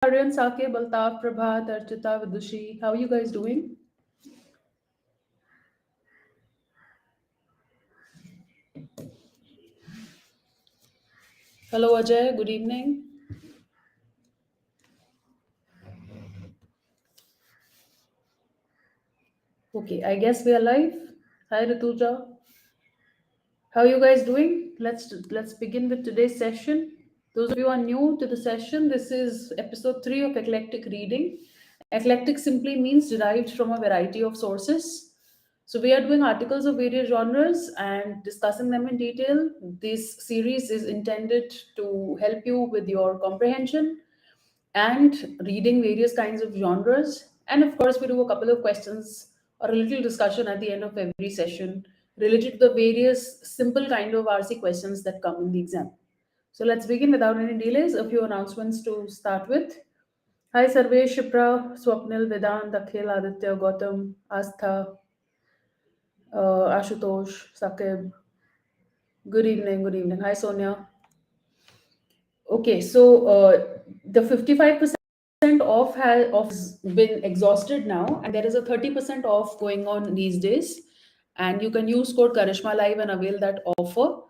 Aryan, Sake, Baltav, Prabhat, Archita, Vidushi. How are you guys doing? Hello, Ajay. Good evening. Okay, I guess we are live. Hi, Rituja. How are you guys doing? Let's begin with today's session. Those of you who are new to the session, this is episode 3 of Eclectic Reading. Eclectic simply means derived from a variety of sources. So we are doing articles of various genres and discussing them in detail. This series is intended to help you with your comprehension and reading various kinds of genres. And of course, we do a couple of questions or a little discussion at the end of every session related to the various simple kind of RC questions that come in the exam. So let's begin without any delays. A few announcements to start with. Hi Sarvesh, Shipra, Swapnil, Vedant, Akhil, Aditya, Gautam, Astha, Ashutosh, Sakib. Good evening, good evening. Hi Sonia. Okay, so the 55% off has been exhausted now, and there is a 30% off going on these days. And you can use code Karishma Live and avail that offer.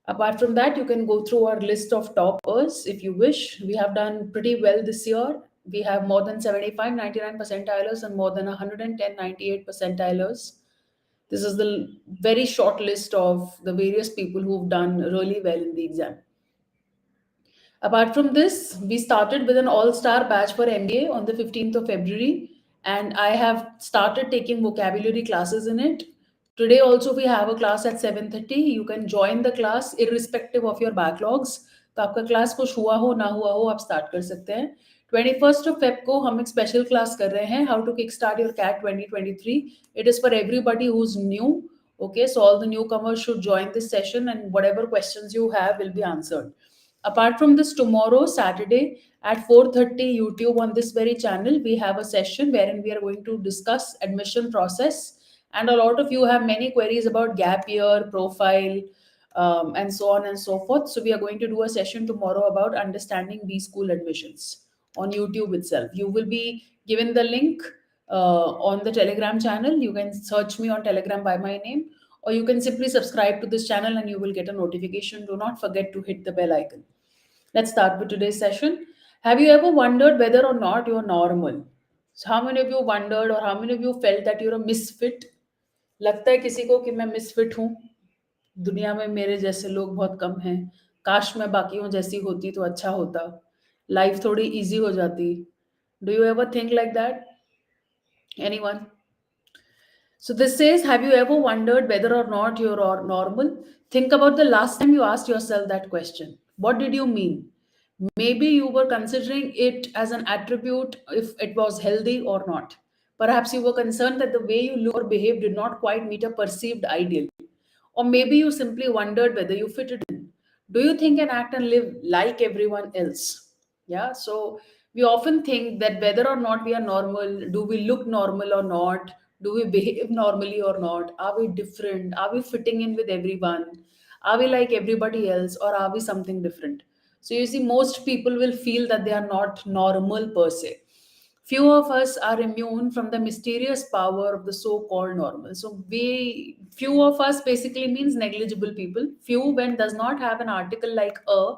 Apart from that, you can go through our list of toppers if you wish. We have done pretty well this year. We have more than 75, 99 percentilers and more than 110, 98 percentilers. This is the very short list of the various people who've done really well in the exam. Apart from this, we started with an all-star batch for MBA on the 15th of February, and I have started taking vocabulary classes in it. Today also we have a class at 7:30. You can join the class irrespective of your backlogs. तो आपका class कुछ हुआ हो ना हुआ हो आप start कर सकते हैं. 21st of Feb को हम एक स्पेशल क्लास कर रहे हैं, how to kick start your CAT 2023. It is for everybody who's new. Okay, so all the newcomers should join this session and whatever questions you have will be answered. Apart from this, tomorrow, Saturday at 4:30 YouTube on this very channel, we have a session wherein we are going to discuss admission process. And a lot of you have many queries about gap year, profile, and so on and so forth. So we are going to do a session tomorrow about understanding B school admissions on YouTube itself. You will be given the link on the Telegram channel. You can search me on Telegram by my name, or you can simply subscribe to this channel and you will get a notification. Do not forget to hit the bell icon. Let's start with today's session. Have you ever wondered whether or not you're normal? So how many of you wondered or how many of you felt that you're a misfit? लगता है किसी को कि मैं misfit हूँ, दुनिया में मेरे जैसे लोग बहुत कम हैं, काश मैं बाकियों जैसी होती तो अच्छा होता, लाइफ थोड़ी इजी हो जाती. Do you ever think like that? Anyone? So this says, have you ever wondered whether or not you're normal? Think about the last time you asked yourself that question. What did you mean? Maybe you were considering it as an attribute if it was healthy or not. Perhaps you were concerned that the way you look or behave did not quite meet a perceived ideal. Or maybe you simply wondered whether you fitted in. Do you think and act and live like everyone else? Yeah, so we often think that whether or not we are normal, do we look normal or not? Do we behave normally or not? Are we different? Are we fitting in with everyone? Are we like everybody else or are we something different? So you see, most people will feel that they are not normal per se. Few of us are immune from the mysterious power of the so-called normal. So we, few of us basically means negligible people. Few when does not have an article like a,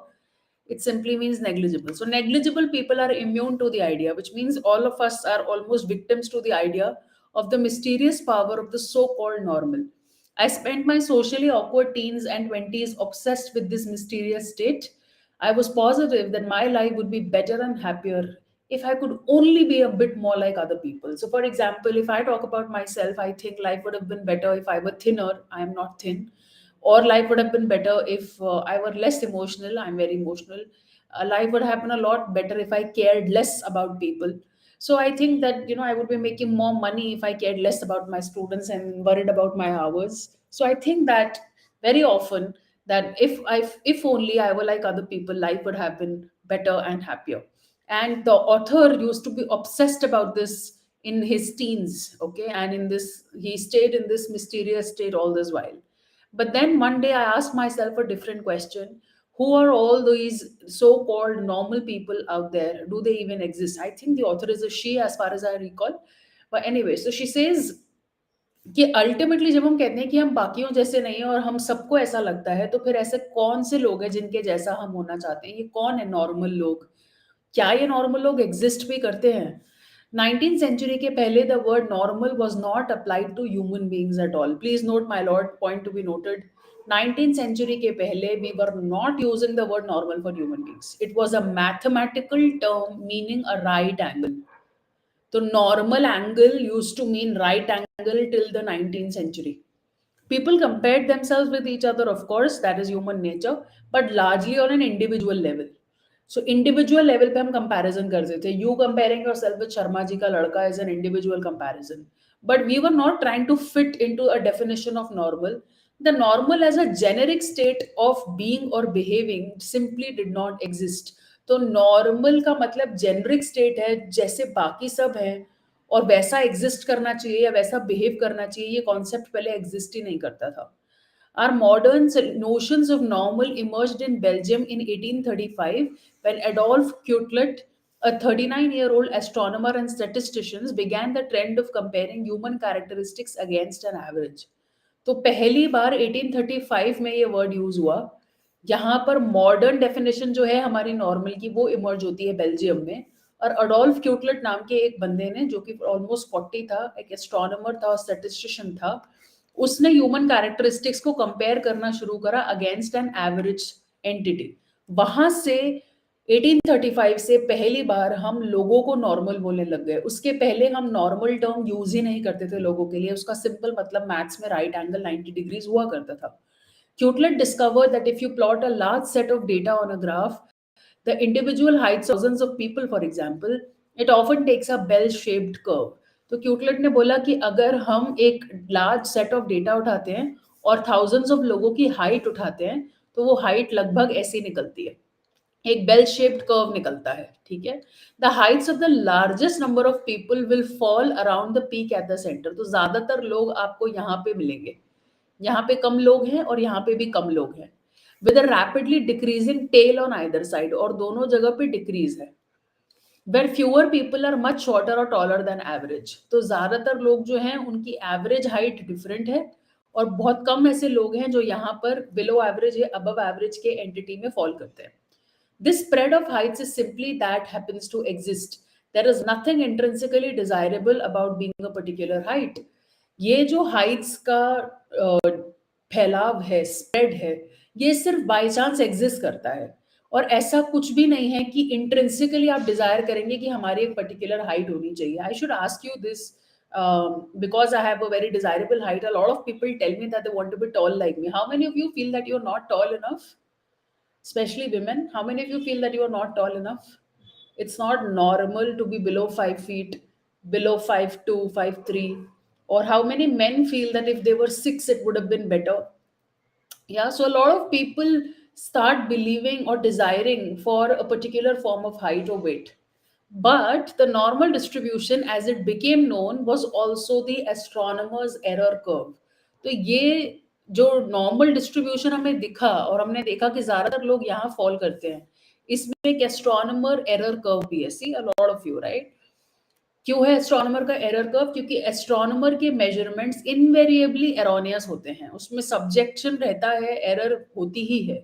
it simply means negligible. So negligible people are immune to the idea, which means all of us are almost victims to the idea of the mysterious power of the so-called normal. I spent my socially awkward teens and 20s obsessed with this mysterious state. I was positive that my life would be better and happier if I could only be a bit more like other people. So, for example, if I talk about myself, I think life would have been better if I were thinner. I am not thin. Or life would have been better if I were less emotional. I'm very emotional. Life would have been a lot better if I cared less about people. So I think that I would be making more money if I cared less about my students and worried about my hours. So I think that very often that if only I were like other people, life would have been better and happier. And the author used to be obsessed about this in his teens, okay, and in this he stayed in this mysterious state all this while. But then one day I asked myself a different question. who are all these so-called normal people out there? Do they even exist? I think the author is a she, as far as I recall. But anyway, so she says कि ultimately जब हम कहते हैं कि हम बाकियों जैसे नहीं हैं और हम सबको ऐसा लगता है, तो फिर ऐसे कौन से लोग हैं जिनके जैसा हम होना चाहते हैं? ये कौन है नॉर्मल लोग? क्या ये नॉर्मल लोग एग्जिस्ट भी करते हैं? 19th सेंचुरी के पहले the word normal was not applied to human beings at all. Please note my lord, point to be noted. 19th century के पहले we were not using the word normal for human beings. It was a mathematical term meaning a right angle. तो normal angle used to mean right angle till the 19th century. People compared themselves with each other, of course, that is human nature, but largely on an individual level. So individual level पे हम comparison करते थे. You comparing yourself with Sharma ji का लड़का is an individual comparison. But we were not trying to fit into a definition of normal. The normal as a generic state of being or behaving simply did not exist. तो normal का मतलब generic state है, जैसे बाकी सब है, और वैसा एग्जिस्ट करना चाहिए या वैसा बिहेव करना चाहिए, ये कॉन्सेप्ट पहले एग्जिस्ट ही नहीं करता था. Our modern notions of normal emerged in Belgium in 1835 when Adolf Kuettelt, a 39-year-old astronomer and statistician, began the trend of comparing human characteristics against an average. तो पहली बार 1835 में ये वर्ड यूज हुआ. यहाँ पर मॉडर्न डेफिनेशन जो है हमारी नॉर्मल की, वो इमर्ज होती है बेल्जियम में. और अडोल्फ क्यूटलेट नाम के एक बंदे ने, जो कि ऑलमोस्ट 40 था, एक एस्ट्रोनॉमर था और स्टैटिस्टिशियन था, उसने ह्यूमन कैरेक्टरिस्टिक्स को कंपेयर करना शुरू करा अगेंस्ट एन एवरेज एंटिटी. वहां से 1835 से पहली बार हम लोगों को नॉर्मल बोलने लग गए. उसके पहले हम नॉर्मल टर्म यूज ही नहीं करते थे लोगों के लिए. उसका सिंपल मतलब मैथ्स में राइट एंगल 90 डिग्रीज हुआ करता था. Kuettelt discovered that if you plot a large set of data on a graph, the individual heights of thousands of people, for example, it often takes a bell-shaped curve. तो क्यूटलेट ने बोला कि अगर हम एक लार्ज सेट ऑफ डेटा उठाते हैं और थाउजेंड्स ऑफ लोगों की हाइट उठाते हैं, तो वो हाइट लगभग ऐसी निकलती है, एक बेल शेप्ड कर्व निकलता है. ठीक है. The Heights of the largest number of people will fall around the peak at the centre. तो ज्यादातर लोग आपको यहाँ पे मिलेंगे. यहाँ पे कम लोग हैं और यहाँ पे भी कम लोग हैं. With a rapidly decreasing tail on either side, और दोनों जगह पे डिक्रीज है. Where fewer people are much shorter और टॉलर देन एवरेज. तो ज्यादातर लोग जो हैं उनकी एवरेज हाइट डिफरेंट है, और बहुत कम ऐसे लोग हैं जो यहाँ पर बिलो एवरेज या अबव एवरेज के एंटिटी में फॉल करते हैं. This spread of heights is simply that happens to exist. There is nothing intrinsically desirable about being a particular height. ये जो हाइट्स का फैलाव है, स्प्रेड है, ये सिर्फ बाय चांस एग्जिस्ट करता है. और ऐसा कुछ भी नहीं है कि इंट्रिंसिकली आप डिजायर करेंगे कि हमारी एक पर्टिकुलर हाइट होनी चाहिए. I should ask you this because I have a very desirable height. A lot of people tell me that they want to be tall like me. How many of you feel that you're not tall enough? Especially women, how many of you feel that you are not tall enough? It's not normal to be below 5 feet, below 5'2", 5'3", or how many men feel that if they were 6 it would have been better? Yeah, so a lot of people start believing or desiring for a particular form of height or weight. But the normal distribution, as it became known, was also the astronomer's error curve. तो ये जो normal distribution हमें दिखा और हमने देखा कि ज्यादातर लोग यहाँ फॉल करते हैं, इसमें एक एस्ट्रोनमर एरर कर्व भी है. See a lot of you, right? क्यों है एस्ट्रोनमर का एरर कर्व? क्योंकि एस्ट्रोनमर के मेजरमेंट्स इनवेरिएबली एरोनियस होते हैं, उसमें सब्जेक्शन रहता है, एरर होती ही है.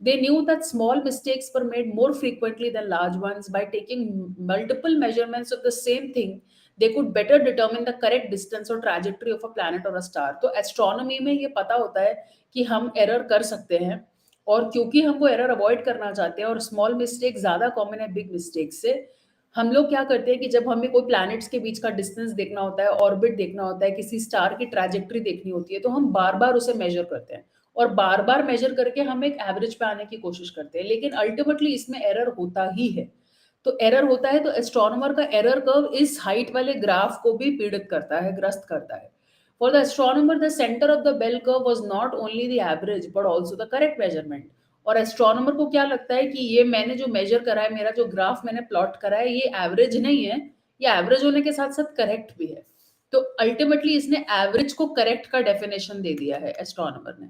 They knew that small mistakes were made more frequently than large ones. By taking multiple measurements of the same thing, they could better determine the correct distance or trajectory of a planet or a star. तो astronomy में ये पता होता है कि हम error कर सकते हैं, और क्योंकि हम वो एरर अवॉइड करना चाहते हैं और स्मॉल मिस्टेक ज़्यादा कॉमन है बिग मिस्टेक से, हम लोग क्या करते हैं कि जब हमें कोई प्लैनेट्स के बीच का डिस्टेंस देखना होता है, ऑर्बिट देखना होता है, किसी स्टार की ट्रैजेक्टरी देखनी होती है, तो हम बार बार उसे मेजर करते हैं और बार बार मेजर करके हम एक एवरेज पे आने की कोशिश करते हैं. लेकिन अल्टीमेटली इसमें एरर होता ही है. तो एरर होता है, तो एस्ट्रोनॉमर का एरर कर्व इस हाइट वाले ग्राफ को भी पीड़ित करता है, ग्रस्त करता है. For the astronomer the centre of the bell curve was not only the average but also the correct measurement. और एस्ट्रोनॉमर को क्या लगता है कि ये मैंने जो मेजर करा है, मेरा जो ग्राफ मैंने प्लॉट करा है, ये एवरेज नहीं है, ये एवरेज होने के साथ साथ करेक्ट भी है. तो अल्टीमेटली इसने एवरेज को करेक्ट का डेफिनेशन दे दिया है एस्ट्रोनॉमर ने.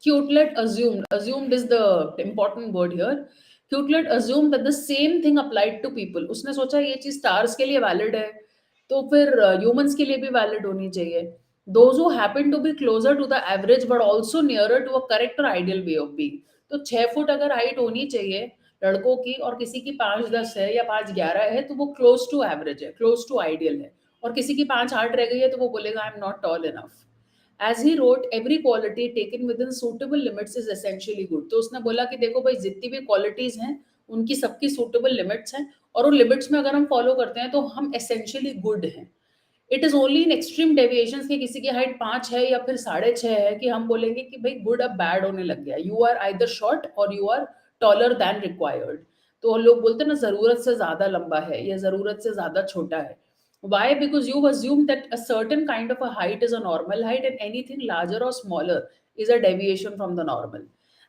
Cutelet assumed is the important word here. Cutelet assumed that the same thing applied to people. उसने सोचा ये चीज stars के लिए valid है, तो फिर humans के लिए भी valid होनी चाहिए. Those who happen to be closer to the average but also nearer to a correct or ideal way of being. तो 6 फुट अगर हाइट होनी चाहिए लड़कों की और किसी की 5'10" है या 5'11" है, तो वो क्लोज टू एवरेज है, क्लोज टू आइडियल है. और किसी की 5'8" रह गई है तो वो बोलेगा I am not toll enough. As he wrote, every quality taken within suitable limits is essentially good. तो उसने बोला कि देखो भाई जितनी भी क्वालिटीज हैं उनकी सबकी suitable limits हैं, और उन लिमिट्स में अगर हम फॉलो करते हैं तो हम essentially good हैं. It is only in extreme deviation कि किसी की हाइट 5 है या फिर 6.5 है कि हम बोलेंगे कि भाई गुड अब बैड होने लग गया. यू आर आइदर शॉर्ट और you are taller than required. तो लोग बोलते हैं ना जरूरत से ज्यादा लंबा है या जरूरत से ज्यादा छोटा है. Why? Because you assume that a certain kind of a height is a normal height and anything larger or smaller is a deviation from the normal.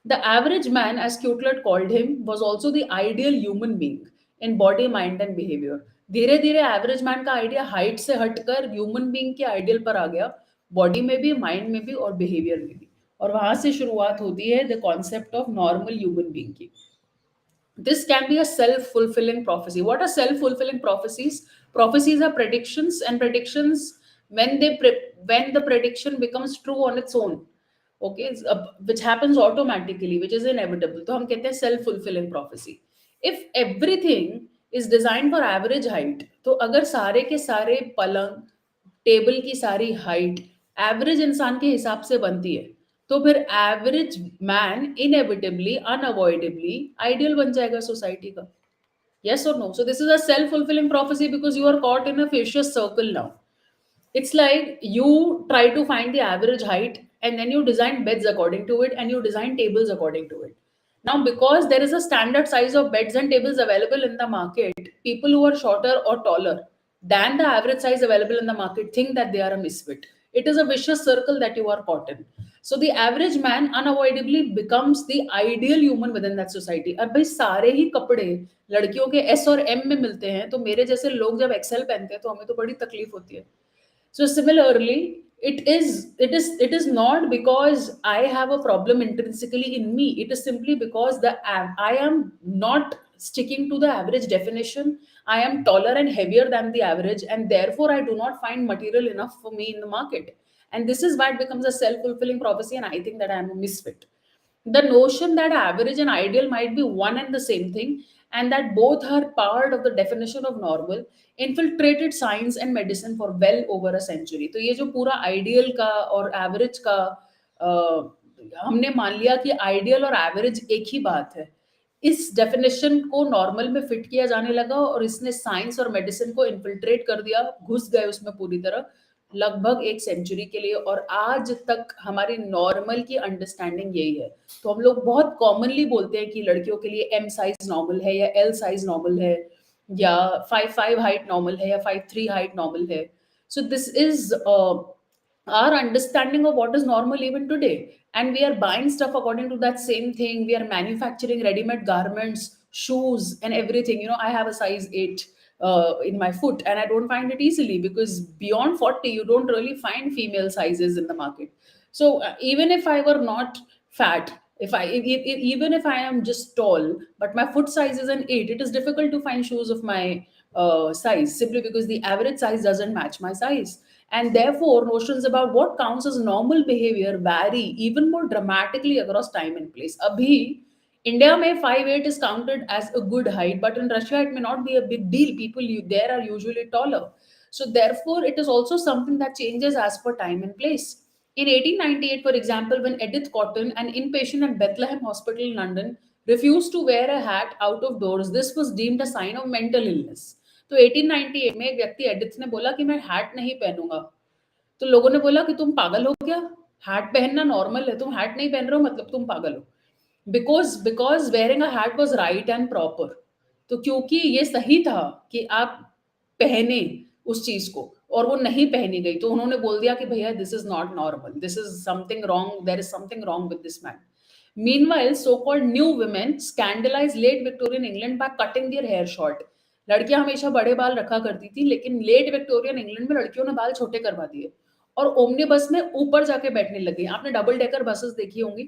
The average man, as Kuettler called him, was also the ideal human being in body, mind and behavior. धीरे धीरे average man का idea height से हटकर human being के ideal पर आ गया, body में भी, माइंड में भी और बिहेवियर में भी. और वहां से शुरुआत होती है the concept of normal human being की. This can be a self-fulfilling prophecy. What are self-fulfilling prophecies? Prophecies are predictions, and predictions, when the prediction becomes true on its own, okay, which happens automatically, which is inevitable. तो हम कहते हैं self-fulfilling prophecy. If everything is designed for average height, तो अगर सारे के सारे पलंग, टेबल की सारी हाइट एवरेज इंसान के हिसाब से बनती है, तो फिर एवरेज मैन इनएविटेबली अनअवॉइडेबली आइडियल बन जाएगा सोसाइटी का. Yes or no? So this is a self-fulfilling prophecy because you are caught in a vicious circle now. It's like you try to find the average height and then you design beds according to it and you design tables according to it. Now, because there is a standard size of beds and tables available in the market, people who are shorter or taller than the average size available in the market think that they are a misfit. It is a vicious circle that you are caught in. So the average man unavoidably becomes the ideal human within that society. अब भाई सारे ही कपड़े लड़कियों के S और M में मिलते हैं, तो मेरे जैसे लोग जब एक्सेल पहनते हैं तो हमें तो बड़ी तकलीफ होती है. So similarly, it is not because I have a problem intrinsically in me. It is simply because I am not sticking to the average definition. I am taller and heavier than the average, and therefore I do not find material enough for me in the market. And this is why it becomes a self-fulfilling prophecy, and I think that I am a misfit. The notion that average and ideal might be one and the same thing, and that both are part of the definition of normal, infiltrated science and medicine for well over a century. तो ये जो पूरा ideal का और average का हमने मान लिया कि आइडियल और एवरेज एक ही बात है, इस डेफिनेशन को नॉर्मल में फिट किया जाने लगा और इसने साइंस और मेडिसिन को इन्फिल्ट्रेट कर दिया, घुस गए उसमें पूरी तरह लगभग 1 सेंचुरी के लिए. और आज तक हमारी नॉर्मल की अंडरस्टैंडिंग यही है. तो हम लोग बहुत कॉमनली बोलते हैं कि लड़कियों के लिए एम साइज नॉर्मल है या एल साइज नॉर्मल है या 5'5" हाइट नॉर्मल है या 5'3" हाइट नॉर्मल है. So this is our understanding of what is normal even today, and we are buying stuff according to that same thing. We are manufacturing ready-made garments, shoes and everything. I have a size 8 in my foot and I don't find it easily because beyond 40 you don't really find female sizes in the market. So even if I were not fat, even if I am just tall but my foot size is an 8, it is difficult to find shoes of my size, simply because the average size doesn't match my size. And therefore notions about what counts as normal behavior vary even more dramatically across time and place. Abhi India mein 5'8" is counted as a good height, but in Russia it may not be a big deal. People there are usually taller. So therefore it is also something that changes as per time and place. In 1898, for example, when Edith Cotton, an inpatient at Bethlehem Hospital in London, refused to wear a hat out of doors, this was deemed a sign of mental illness. तो 1898 में एक व्यक्ति Edith ने बोला कि मैं hat नहीं पहनूंगा, तो लोगों ने बोला कि तुम पागल हो क्या, हैट पहनना नॉर्मल है, तुम हैट नहीं पहन रहे हो मतलब तुम पागल हो. Because wearing a hat was right and proper. तो क्योंकि ये सही था कि आप पहने उस चीज को और वो नहीं पहनी गई, तो उन्होंने बोल दिया कि भैया this is not normal, this is something wrong, there is something wrong with this man. Meanwhile, so-called new women scandalized late Victorian England by cutting their hair short. लड़कियां हमेशा बड़े बाल रखा करती थी, लेकिन लेट विक्टोरियन इंग्लैंड में लड़कियों ने बाल छोटे करवा दिए और ओमनी बस में ऊपर जाके बैठने लगी. आपने डबल डेकर बसेस देखी होंगी,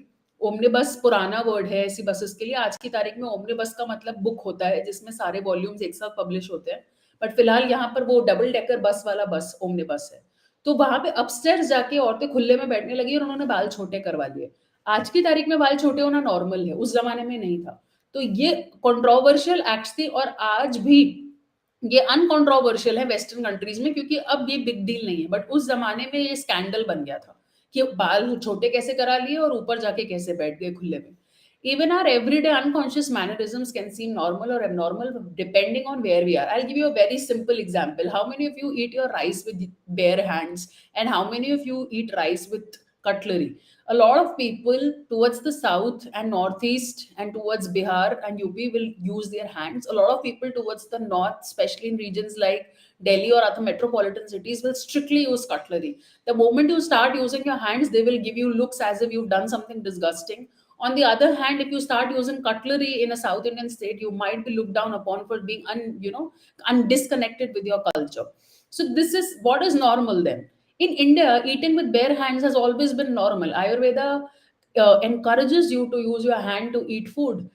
ओमनिबस पुराना वर्ड है ऐसी बसेस के लिए। आज की तारीख में ओमनिबस का मतलब बुक होता है जिसमें सारे वॉल्यूम्स एक साथ पब्लिश होते हैं, बट फिलहाल यहाँ पर वो डबल डेकर बस वाला बस ओमनिबस है। तो वहां पे अपस्टेयर्स जाके औरतें खुले में बैठने लगी और उन्होंने बाल छोटे करवा लिए। आज की तारीख में बाल छोटे होना नॉर्मल है, उस जमाने में नहीं था। तो ये कंट्रोवर्शियल एक्ट्स थी, और आज भी ये अनकंट्रोवर्शियल है वेस्टर्न कंट्रीज में, क्योंकि अब ये बिग डील नहीं है, बट उस जमाने में ये स्कैंडल बन गया था कि बाल छोटे कैसे करा लिए और ऊपर जाके कैसे बैठ गए खुले में। Even our everyday unconscious mannerisms can seem normal or abnormal depending on where we are. I'll give you a very simple example. How many of you eat your rice with bare hands, and how many of you eat rice with cutlery? A lot of people towards the south and northeast and towards Bihar and UP will use their hands. A lot of people towards the north, especially in regions like Delhi or other metropolitan cities, will strictly use cutlery. The moment you start using your hands, they will give you looks as if you've done something disgusting. On the other hand, if you start using cutlery in a South Indian state, you might be looked down upon for being undisconnected with your culture. So this is what is normal then. In India, eating with bare hands has always been normal. Ayurveda encourages you to use your hand to eat food.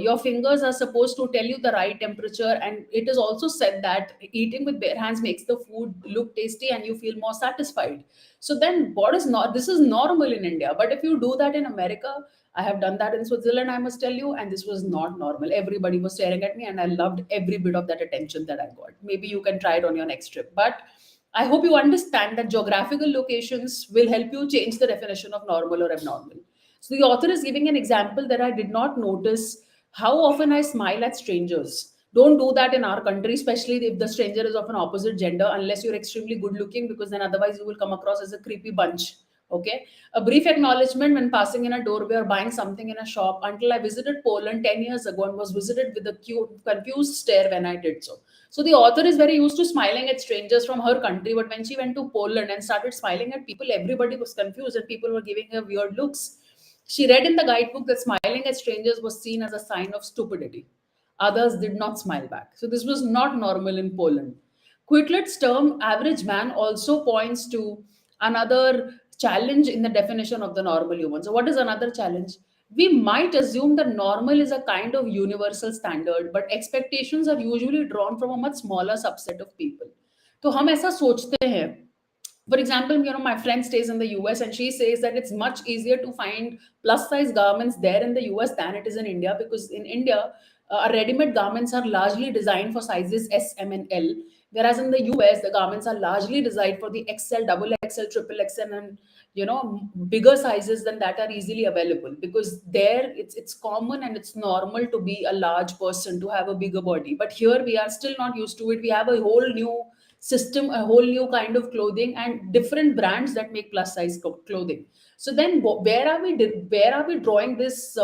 Your fingers are supposed to tell you the right temperature, and it is also said that eating with bare hands makes the food look tasty and you feel more satisfied. So then, what is not this is normal in India, but if you do that in America, I have done that in Switzerland, I must tell you, and this was not normal. Everybody was staring at me, and I loved every bit of that attention that I got. Maybe you can try it on your next trip, but I hope you understand that geographical locations will help you change the definition of normal or abnormal. So the author is giving an example that I did not notice how often I smile at strangers. Don't do that in our country, especially if the stranger is of an opposite gender, unless you're extremely good looking, because then otherwise you will come across as a creepy bunch. Okay. A brief acknowledgement when passing in a doorway or buying something in a shop. Until I visited Poland 10 years ago and was visited with a cute, confused stare when I did so. So the author is very used to smiling at strangers from her country, but when she went to Poland and started smiling at people, everybody was confused and people were giving her weird looks. She read in the guidebook that smiling at strangers was seen as a sign of stupidity. Others did not smile back. So this was not normal in Poland. Quitlet's term average man also points to another challenge in the definition of the normal human. So, what is another challenge? We might assume that normal is a kind of universal standard, but expectations are usually drawn from a much smaller subset of people. तो हम ऐसा सोचते हैं. For example, my friend stays in the US and she says that it's much easier to find plus size garments there in the US than it is in India, because in India, our ready-made garments are largely designed for sizes S, M, and L, whereas in the US, the garments are largely designed for the XL, double XL, triple XL, and bigger sizes than that are easily available, because there it's common and it's normal to be a large person, to have a bigger body. But here we are still not used to it. We have a whole new system, a whole new kind of clothing, and different brands that make plus size clothing. So then where are we drawing this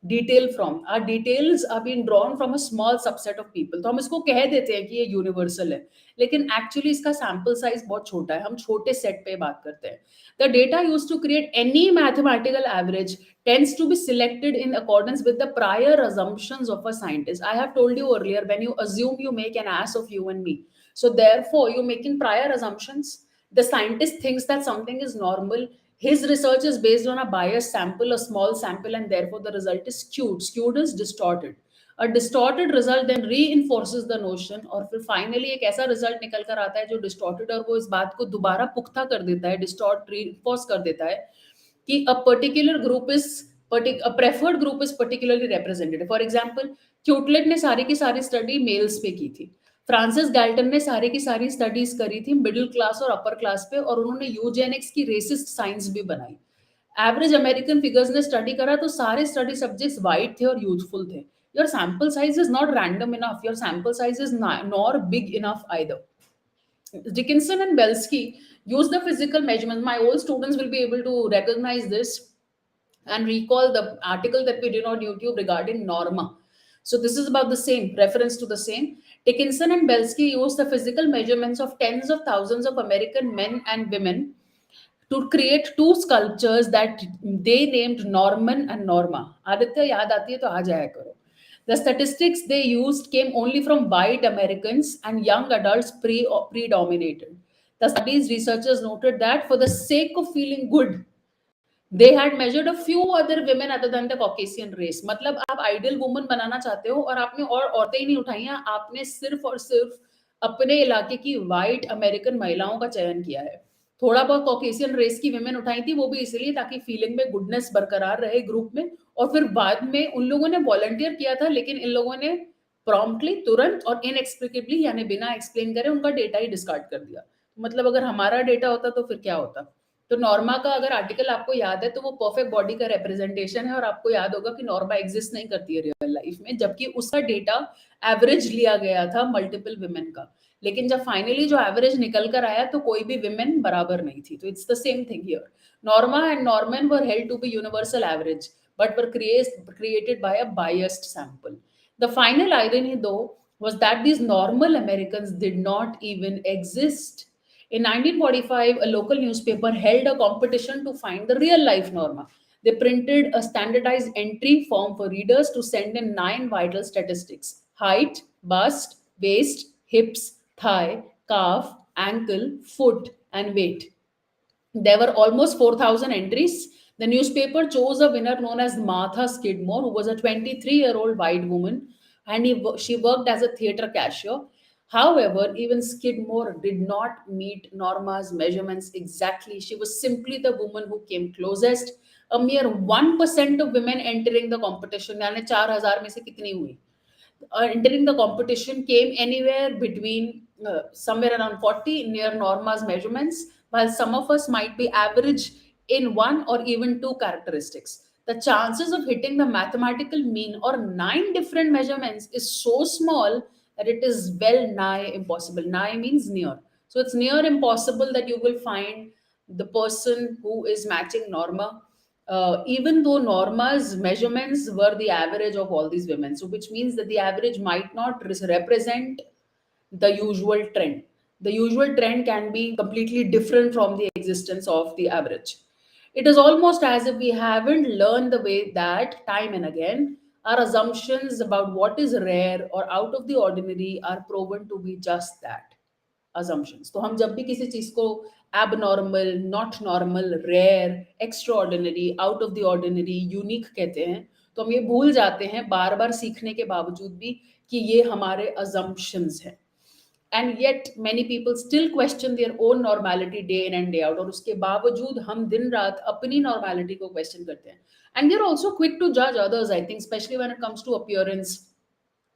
detail from? Our details are being drawn from a small subset of people. तो हम इसको कह देते हैं कि ये universal है, लेकिन एक्चुअली इसका सैंपल साइज बहुत छोटा है. हम छोटे सेट पे बात करते हैं. The data used to create any mathematical average tends to be selected in accordance with the prior assumptions of a scientist. I have told you earlier, when you assume, you make an ass of you and me. So therefore, you're making prior assumptions. The scientist thinks that something is normal. His research is based on a biased sample, a small sample, and therefore the result is skewed. Skewed is distorted. A distorted result then reinforces the notion, और फिर finally एक ऐसा result निकल कर आता है जो distorted, और वो इस बात को दोबारा पुख्ता कर देता है, distort, reinforce कर देता है कि a particular group is a preferred group is particularly represented. For example, क्यूटलेट ने सारी की सारी स्टडी मेल्स पे की थी. फ्रांसिस गैल्टन ने सारी की सारी स्टडीज करी थी मिडिल क्लास और अपर क्लास पे, और उन्होंने यूजेनिक्स की रेसिस्ट साइंस भी बनाई. एवरेज अमेरिकन फिगर्स ने स्टडी करा तो सारे स्टडी सब्जेक्ट्स वाइट थे और यूथफुल थे. Your sample size is not random enough, your sample size is nor big enough either. Dickinson and Belsky use the physical measurements. My old students will be able to recognize this and recall the article that we did on YouTube regarding norma. So this is about the same, reference to the same. Dickinson and Belsky use the physical measurements of tens of thousands of American men and women to create two sculptures that they named Norman and Norma. Aditya, yaad aati hai to aa jaya karo. The statistics they used came only from white Americans and young adults predominated. The studies researchers noted that for the sake of feeling good, they had measured a few other women other than the Caucasian race. मतलब आप ideal woman बनाना चाहते हो और आपने और औरतें ही नहीं उठाई हैं, आपने सिर्फ और सिर्फ अपने इलाके की वाइट अमेरिकन महिलाओं का चयन किया है। थोड़ा बहुत कॉकेशियन रेस की women उठाई थी, वो भी इसलिए ताकि फीलिंग में गुडनेस बरकरार रहे ग्रुप में, और फिर बाद में उन लोगों ने वॉलंटियर किया था, लेकिन इन लोगों ने प्रॉम्प्टली, तुरंत और इनएक्सप्लिकेबली, यानी बिना एक्सप्लेन करे उनका डेटा ही डिस्कार्ड कर दिया। मतलब अगर हमारा डेटा होता तो फिर क्या होता? तो नॉर्मा का अगर आर्टिकल आपको याद है तो वो परफेक्ट बॉडी का रिप्रेजेंटेशन है, और आपको याद होगा कि नॉर्मा एग्जिस्ट नहीं करती है रियल लाइफ में, जबकि उसका डेटा एवरेज लिया गया था मल्टीपल विमेन का। लेकिन जब फाइनली जो एवरेज निकल कर आया तो कोई भी विमेन बराबर नहीं थी। तो it's the same thing here. Norma and Norman were held to be universal average, but were created by a biased sample. The final irony, though, was that these normal Americans did not even exist. In 1945, a local newspaper held a competition to find the real life Norma. They printed a standardized entry form for readers to send in 9 vital statistics: height, bust, waist, hips, thigh, calf, ankle, foot, and weight. There were almost 4,000 entries. The newspaper chose a winner known as Martha Skidmore, who was a 23-year-old white woman, and she worked as a theater cashier. However, even Skidmore did not meet Norma's measurements exactly. She was simply the woman who came closest. A mere 1% of women entering the competition, यानी 4,000 में से कितनी हुई? Entering the competition came anywhere between somewhere around 40 near Norma's measurements, while some of us might be average in one or even two characteristics. The chances of hitting the mathematical mean or 9 different measurements is so small that it is well nigh impossible. Nigh means near. So it's near impossible that you will find the person who is matching Norma, even though Norma's measurements were the average of all these women. So, which means that the average might not represent the usual trend. The usual trend can be completely different from the existence of the average. It is almost as if we haven't learned the way that, time and again, our assumptions about what is rare or out of the ordinary are proven to be just that, assumptions. तो हम जब भी किसी चीज को abnormal, not normal, rare, extraordinary, out of the ordinary, unique कहते हैं, तो हम ये भूल जाते हैं बार बार सीखने के बावजूद भी कि ये हमारे assumptions हैं. And yet many people still question their own normality day in and day out, और उसके बावजूद हम दिन रात अपनी normality को question करते हैं. And they're also quick to judge others, I think, especially when it comes to appearance.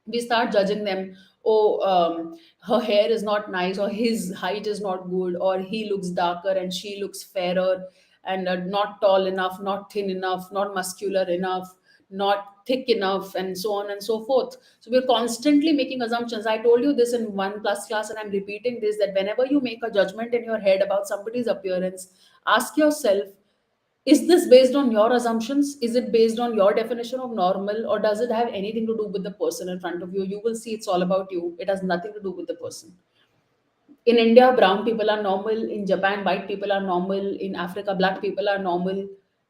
We start judging them. Oh, her hair is not nice, or his height is not good, or he looks darker and she looks fairer, and not tall enough, not thin enough, not muscular enough, not thick enough, and so on and so forth. So we're constantly making assumptions. I told you this in 1 plus class, and I'm repeating this, that whenever you make a judgment in your head about somebody's appearance, ask yourself, is this based on your assumptions? Is it based on your definition of normal, or does it have anything to do with the person in front of you? You will see it's all about you. It has nothing to do with the person. In India, brown people are normal. In Japan, white people are normal. In Africa, black people are normal.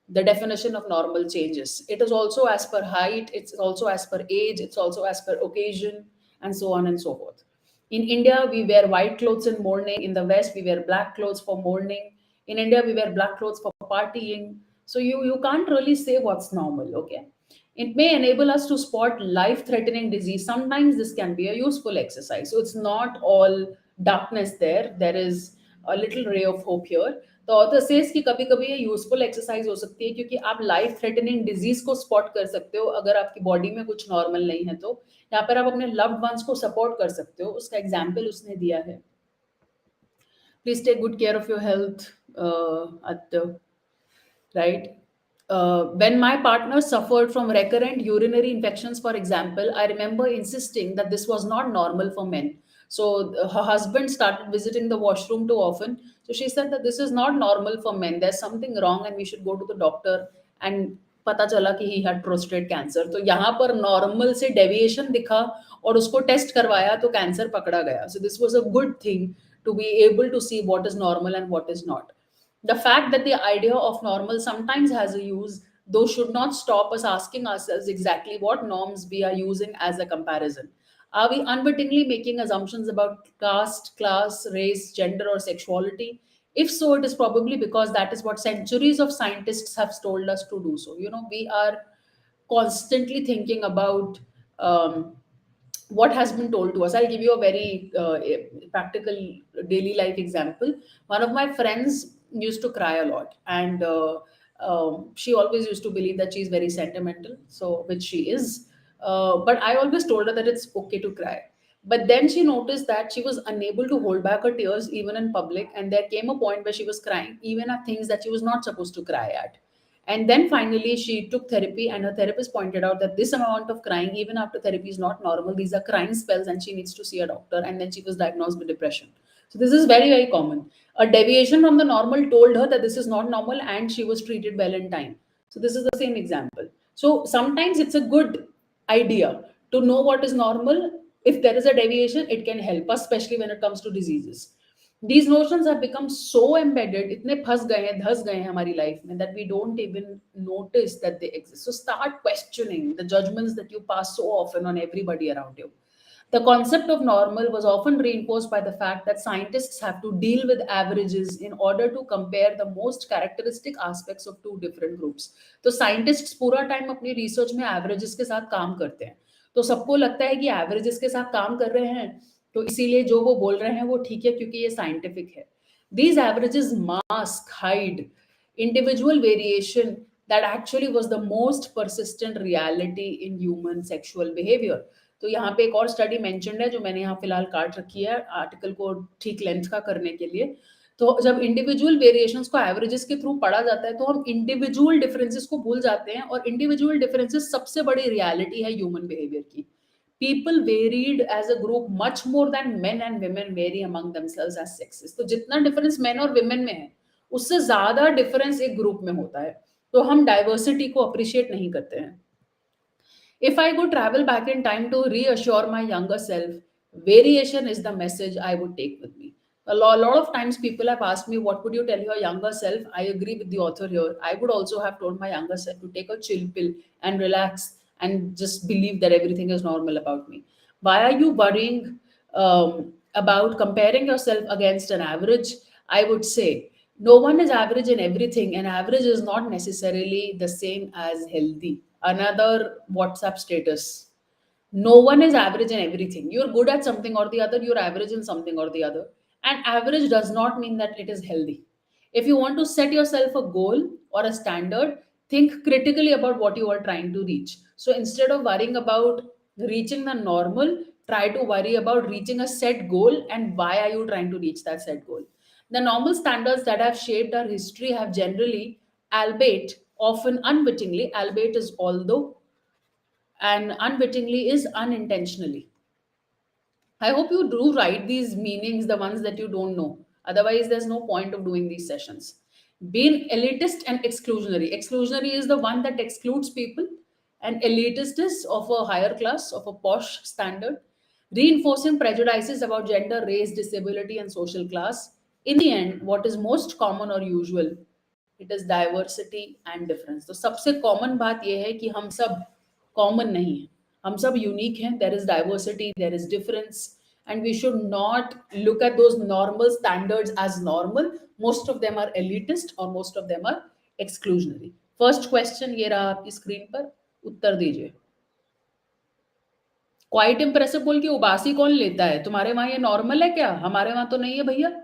The definition of normal changes. It is also as per height, it's also as per age, it's also as per occasion, and so on and so forth. In India, we wear white clothes in mourning. In the West, we wear black clothes for mourning. In India, we wear black clothes for partying. So you can't really say what's normal, okay? It may enable us to spot life threatening disease. Sometimes this can be a useful exercise. So it's not all darkness there. There is a little ray of hope here. तो author says कि कभी कभी ये useful exercise हो सकती है, क्योंकि आप लाइफ थ्रेटनिंग डिजीज को स्पॉट कर सकते हो अगर आपकी बॉडी में कुछ नॉर्मल नहीं है। तो यहाँ पर आप अपने लव्ड वंस को सपोर्ट कर सकते हो। उसका एग्जाम्पल उसने दिया है, please take good care of your health at right? When my partner suffered from recurrent urinary infections, for example, I remember insisting that this was not normal for men. So her husband started visiting the washroom too often. So she said that this is not normal for men. There's something wrong and we should go to the doctor. And पता चला कि he had prostate cancer. तो यहाँ पर normal से deviation दिखा और उसको टेस्ट करवाया तो कैंसर पकड़ा गया. So this was a good thing to be able to see what is normal and what is not. The fact that the idea of normal sometimes has a use, though, should not stop us asking ourselves exactly what norms we are using as a comparison. Are we unwittingly making assumptions about caste, class, race, gender, or sexuality? If so, it is probably because that is what centuries of scientists have told us to do. So, we are constantly thinking about um, what has been told to us. I'll give you a very practical daily life example. One of my friends used to cry a lot, and she always used to believe that she's very sentimental, so which she is. But I always told her that it's okay to cry. But then she noticed that she was unable to hold back her tears even in public, and there came a point where she was crying even at things that she was not supposed to cry at. And then finally, she took therapy, and her therapist pointed out that this amount of crying, even after therapy, is not normal. These are crying spells, and she needs to see a doctor. And then she was diagnosed with depression. So, this is very, very common. A deviation from the normal told her that this is not normal, and she was treated well in time. So, this is the same example. So, sometimes it's a good idea to know what is normal. If there is a deviation, it can help us, especially when it comes to diseases. These notions have become so embedded, इतने फंस गए हैं, धस गए हैं हमारी life में, that we don't even notice that they exist. So start questioning the judgments that you pass so often on everybody around you. The concept of normal was often reinforced by the fact that scientists have to deal with averages in order to compare the most characteristic aspects of two different groups. तो scientists पूरा time अपनी research में averages के साथ काम करते हैं. तो सबको लगता है कि averages के साथ काम कर रहे हैं, तो इसीलिए जो वो बोल रहे हैं वो ठीक है क्योंकि ये साइंटिफिक है. These averages mask, hide individual variation that actually was the most persistent reality in human sexual behavior. तो यहाँ पे एक और स्टडी मेंशन्ड है जो मैंने यहाँ फिलहाल काट रखी है आर्टिकल को ठीक लेंथ का करने के लिए. तो जब इंडिविजुअल वेरिएशंस को एवरेजेस के थ्रू पढ़ा जाता है तो हम इंडिविजुअल डिफरेंसेस को भूल जाते हैं, और इंडिविजुअल डिफरेंसेस सबसे बड़ी रियलिटी है ह्यूमन बिहेवियर की. People varied as a group much more than men and women vary among themselves as sexes. तो जितना डिफरेंस मेन और women में है उससे ज्यादा डिफरेंस एक ग्रुप में होता है. तो हम डाइवर्सिटी को अप्रिशिएट नहीं करते हैं. If I could travel back in time to reassure my younger self, variation is the message I would take with me. A lot of times people have asked me, what would you tell your younger self? I agree with the author here. I would also have told my younger self to take a chill pill and relax and just believe that everything is normal about me. Why are you worrying about comparing yourself against an average? I would say no one is average in everything, and average is not necessarily the same as healthy. Another WhatsApp status. No one is average in everything. You're good at something or the other, you're average in something or the other. And average does not mean that it is healthy. If you want to set yourself a goal or a standard, think critically about what you are trying to reach. So instead of worrying about reaching the normal, try to worry about reaching a set goal and why are you trying to reach that set goal. The normal standards that have shaped our history have generally, albeit often unwittingly, albeit is although, and unwittingly is unintentionally. I hope you do write these meanings, the ones that you don't know. Otherwise, there's no point of doing these sessions. Being elitist and exclusionary. Exclusionary is the one that excludes people, and elitist is of a higher class, of a posh standard. Reinforcing prejudices about gender, race, disability, and social class. In the end, what is most common or usual, it is diversity and difference. तो सबसे common बात यह है कि हम सब common नहीं है, हम सब यूनिक हैं. There is diversity, there is difference, and we should not look at those normal standards as normal. Most of them are elitist और most of them are exclusionary. First question ये रहा आपकी screen पर, उत्तर दीजिए. Quite impressive बोल के उबासी कौन लेता है? तुम्हारे वहां ये नॉर्मल है क्या? हमारे वहां तो नहीं है भैया.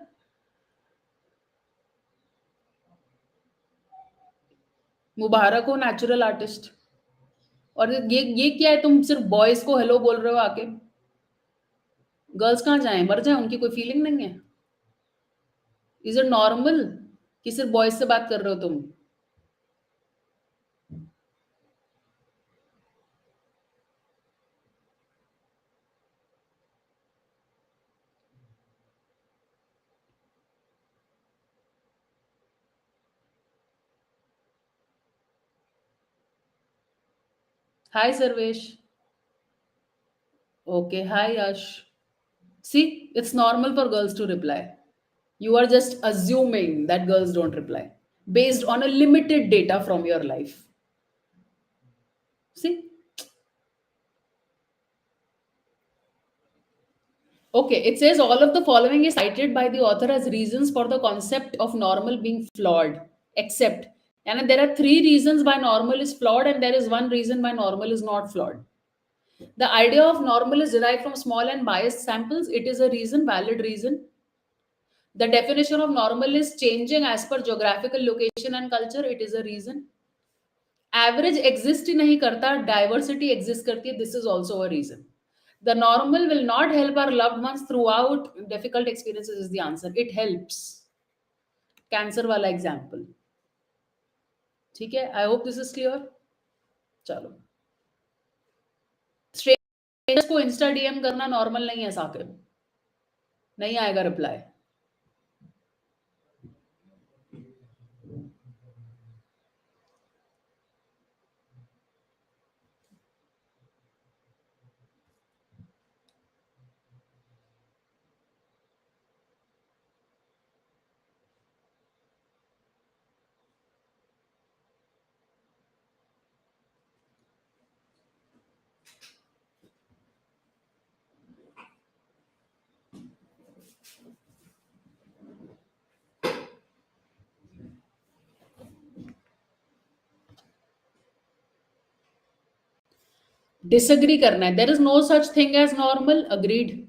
मुबारक हो नेचुरल आर्टिस्ट. और ये क्या है, तुम सिर्फ बॉयज को हेलो बोल रहे हो आके? गर्ल्स कहाँ जाएं, मर जाएं, उनकी कोई फीलिंग नहीं है? इज इट नॉर्मल कि सिर्फ बॉयज से बात कर रहे हो तुम? Hi Sarvesh. Okay, hi Yash. See, it's normal for girls to reply. You are just assuming that girls don't reply based on a limited data from your life. See? Okay, it says all of the following is cited by the author as reasons for the concept of normal being flawed, except, and there are three reasons why normal is flawed, and there is one reason why normal is not flawed. The idea of normal is derived from small and biased samples. It is a reason, valid reason. The definition of normal is changing as per geographical location and culture. It is a reason. Average exist ही नहीं करता, diversity exists करती है. This is also a reason. The normal will not help our loved ones throughout difficult experiences is the answer. It helps. Cancer वाला example. ठीक है? I hope this is clear. चलो. Strangers को Insta DM करना normal नहीं है साकिब. नहीं आएगा रिप्लाई. Disagree करना है. There is no such thing as normal. Agreed.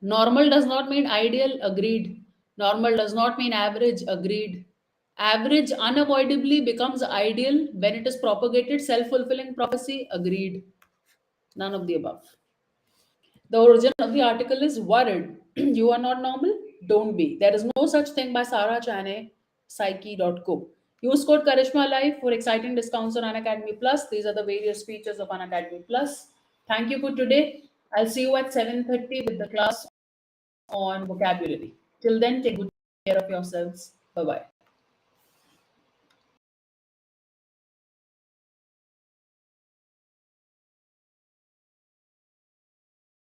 Normal does not mean ideal. Agreed. Normal does not mean average. Agreed. Average unavoidably becomes ideal when it is propagated self-fulfilling prophecy. Agreed. None of the above. The origin of the article is worried. You are not normal? Don't be. There is no such thing by Sarah Chane, psyche.co. Use code Karishma Live for exciting discounts on Unacademy Plus. These are the various features of Unacademy Plus. Thank you for today. I'll see you at 7:30 with the class on vocabulary. Till then, take good care of yourselves. Bye bye.